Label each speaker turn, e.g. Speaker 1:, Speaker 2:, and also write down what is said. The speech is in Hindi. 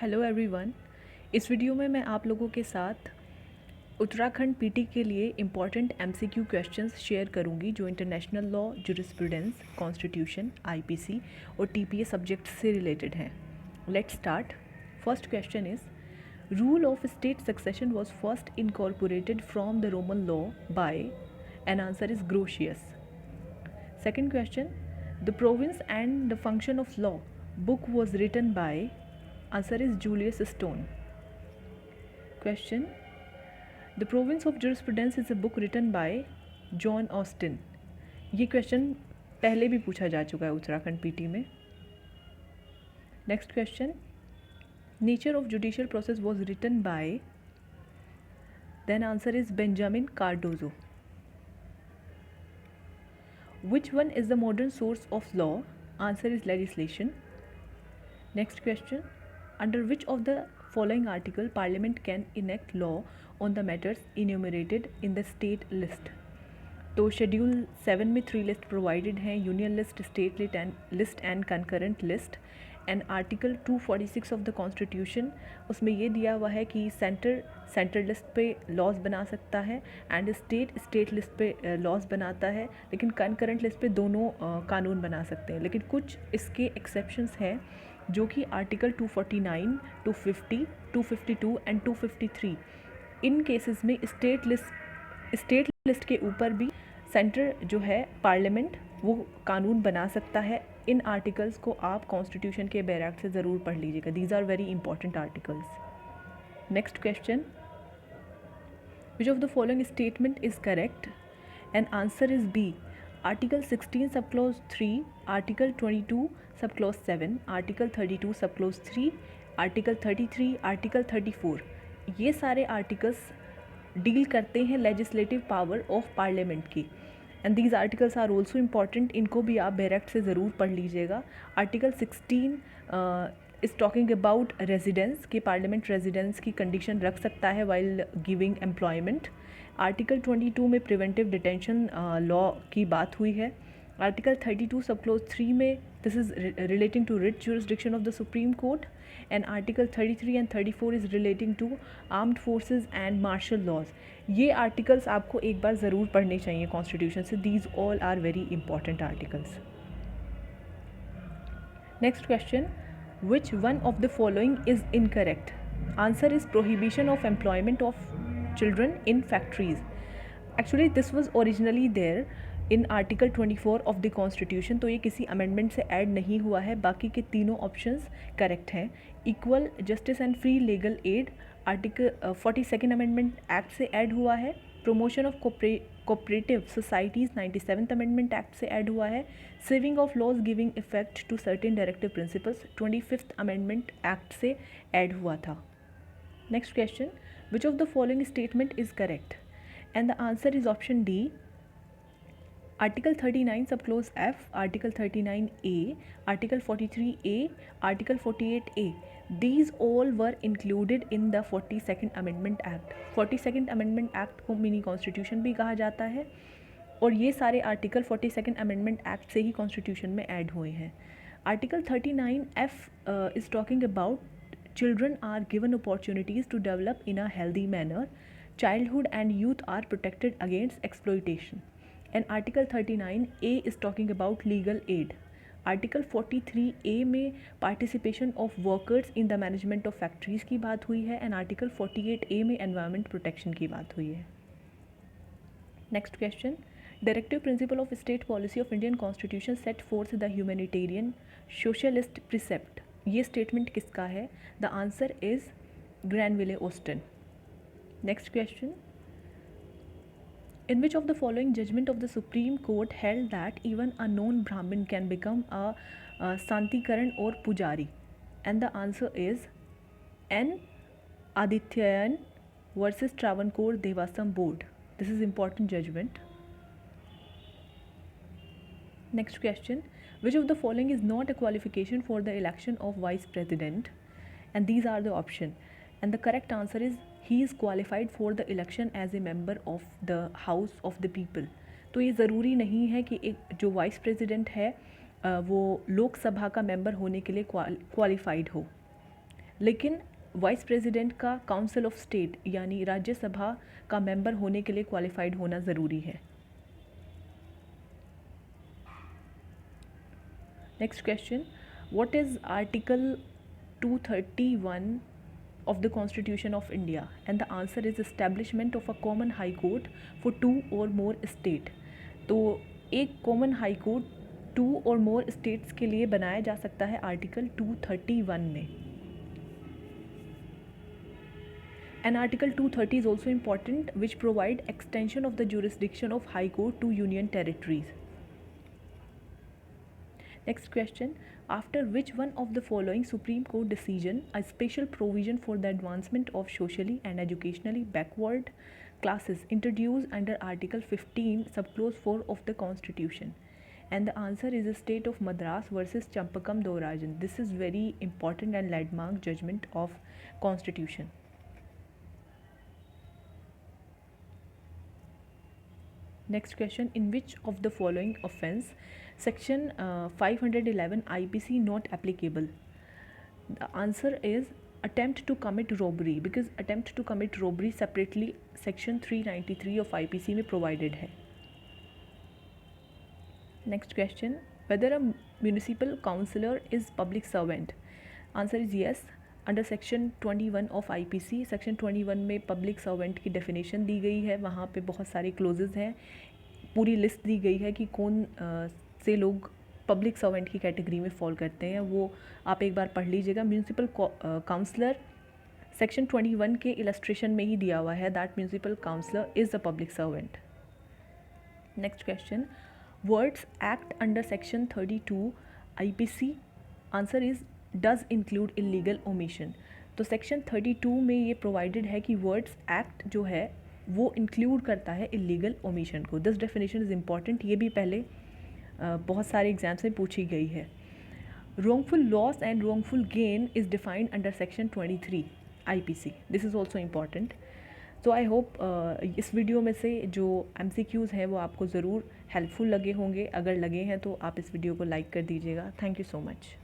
Speaker 1: Hello everyone. इस वीडियो में मैं आप लोगों के साथ उत्तराखंड पीटी के लिए इम्पॉर्टेंट एमसीक्यू क्वेश्चंस शेयर करूंगी जो international law, jurisprudence, constitution, IPC और टीपीए सब्जेक्ट से रिलेटेड हैं। Let's start. First question is rule of state succession was first incorporated from the Roman law by an answer is Grotius. Second question, the province and the function of law book was written by, answer is Julius Stone. Question, the province of jurisprudence is a book written by John Austin. ये क्वेश्चन पहले भी पूछा जा चुका है उत्तराखंड पीटी में। Next question, nature of judicial process was written by, then answer is Benjamin Cardozo. Which one is the modern source of law? Answer is legislation. Next question. Under which of the following article Parliament can enact law on the matters enumerated in the state list? तो शेड्यूल 7 में 3 लिस्ट प्रोवाइडेड हैं, union list, state list and concurrent list. And article 246 of the constitution, उसमें ये दिया हुआ है कि सेंटर लिस्ट पे लॉज बना सकता है एंड स्टेट लिस्ट पे लॉज बनाता है, लेकिन कंकरेंट लिस्ट पे दोनों कानून बना सकते हैं. लेकिन कुछ इसके एक्सेप्शंस हैं जो कि आर्टिकल 249, 250, 252 एंड 253. इन केसेस में स्टेट लिस्ट के ऊपर भी सेंटर जो है पार्लियामेंट वो कानून बना सकता है. इन आर्टिकल्स को आप कॉन्स्टिट्यूशन के बैरक से ज़रूर पढ़ लीजिएगा. These are very important articles. Next question, which of the following statement is correct? And answer is B, article 16 sub clause 3, article 22 sub clause 7, article 32 sub clause 3, article 33, article 34. ये सारे आर्टिकल्स डील करते हैं लेजिस्लेटिव पावर ऑफ पार्लियामेंट की. And these articles are also important. इनको भी आप डायरेक्ट से ज़रूर पढ़ लीजिएगा. Article 16 is talking about residence, कि पार्लियामेंट रेजिडेंस की कंडीशन रख सकता है वाइल गिविंग एम्प्लॉयमेंट. आर्टिकल 22 में प्रिवेंटिव डिटेंशन लॉ की बात हुई है. आर्टिकल 32 सब क्लोज 3 में this is relating to writ jurisdiction of the supreme court. And article 33 and 34 is relating to armed forces and martial laws. ये आर्टिकल्स आपको एक बार ज़रूर पढ़ने चाहिए कॉन्स्टिट्यूशन से. These all are very important articles. Next question, which one of the following is incorrect? Answer is prohibition of employment of children in factories. Actually this was originally there in article 24 of the constitution. तो ये किसी अमेंडमेंट से ऐड नहीं हुआ है. बाकी के तीनों ऑप्शंस करेक्ट हैं. Equal justice and free legal aid article 42nd amendment act से ऐड हुआ है. Promotion of cooperative societies 97th amendment act से ऐड हुआ है. Saving of laws giving effect to certain directive principles 25th amendment act से ऐड हुआ था. Next question, which of the following statement is correct? And the answer is option D, article 39 subclause F, article 39A, article 43A, article 48A. These all were included in the 42nd amendment act. 42nd amendment act को मिनी कॉन्स्टिट्यूशन भी कहा जाता है और ये सारे आर्टिकल 42nd amendment act से ही कॉन्स्टिट्यूशन में ऐड हुए हैं. Article 39F is talking about children are given opportunities to develop in a healthy manner. Childhood and youth are protected against exploitation. And article 39A is talking about legal aid. article 43A में participation of workers in the management of factories की बात हुई है. and article 48A में environment protection की बात हुई है. next question, directive principle of state policy of Indian constitution set forth the humanitarian socialist precept. ये स्टेटमेंट किसका है? The answer is Granville Austin. Next question, in which of the following judgment of the supreme Court held that even a non Brahmin can become a Shantikaran और pujari? And the answer is N Adithyan versus Travancore Devaswom board. This is important judgment. Next question, which of the following is not a qualification for the election of vice president? And these are the option. And the correct answer is he is qualified for the election as a member of the house of the people. तो ये ज़रूरी नहीं है कि एक जो वाइस प्रेसिडेंट है वो लोकसभा का मेंबर होने के लिए क्वालिफाइड हो. लेकिन वाइस प्रेसिडेंट का काउंसिल ऑफ स्टेट यानी राज्यसभा का मेंबर होने के लिए क्वालिफाइड होना ज़रूरी है। Next question, what is article 231 of the Constitution of India? And the answer is establishment of a common high court for 2 or more state। तो एक कॉमन हाई कोर्ट 2 और मोर स्टेट्स के लिए बनाया जा सकता है आर्टिकल 231 में। And Article 230 is also important, which provide extension of the jurisdiction of High Court to Union territories. Next question, after which one of the following Supreme Court decision a special provision for the advancement of socially and educationally backward classes introduced under Article 15 subclause 4 of the Constitution? And the answer is the state of Madras versus Champakam Dorajan. This is very important and landmark judgment of Constitution. Next question, in which of the following offence section 511 IPC not applicable? The answer is attempt to commit robbery, because attempt to commit robbery separately section 393 of IPC में provided है। Next question, whether a municipal councillor is public servant? Answer is yes, under section 21 of IPC. Section 21 में पब्लिक सर्वेंट की डेफिनेशन दी गई है, वहाँ पे बहुत सारे क्लोजेज हैं, पूरी लिस्ट दी गई है कि कौन से लोग पब्लिक सर्वेंट की कैटेगरी में फॉल करते हैं, वो आप एक बार पढ़ लीजिएगा। म्यूनसिपल काउंसलर सेक्शन 21 के इलस्ट्रेशन में ही दिया हुआ है that municipal councillor is a public servant. Next question, words act under section 32 IPC, answer is does include illegal omission. तो सेक्शन 32 में ये प्रोवाइडेड है कि वर्ड्स एक्ट जो है वो इंक्लूड करता है इलीगल ओमिशन को। दिस डेफिनेशन इज़ इम्पॉर्टेंट, ये भी पहले बहुत सारे एग्जाम्स में पूछी गई है। wrongful loss and wrongful gain is defined under section 23 IPC. This is also important. तो आई होप इस वीडियो में से जो MCQs हैं वो आपको ज़रूर हेल्पफुल लगे होंगे। अगर लगे हैं तो आप इस वीडियो को लाइक कर दीजिएगा। Thank you so much.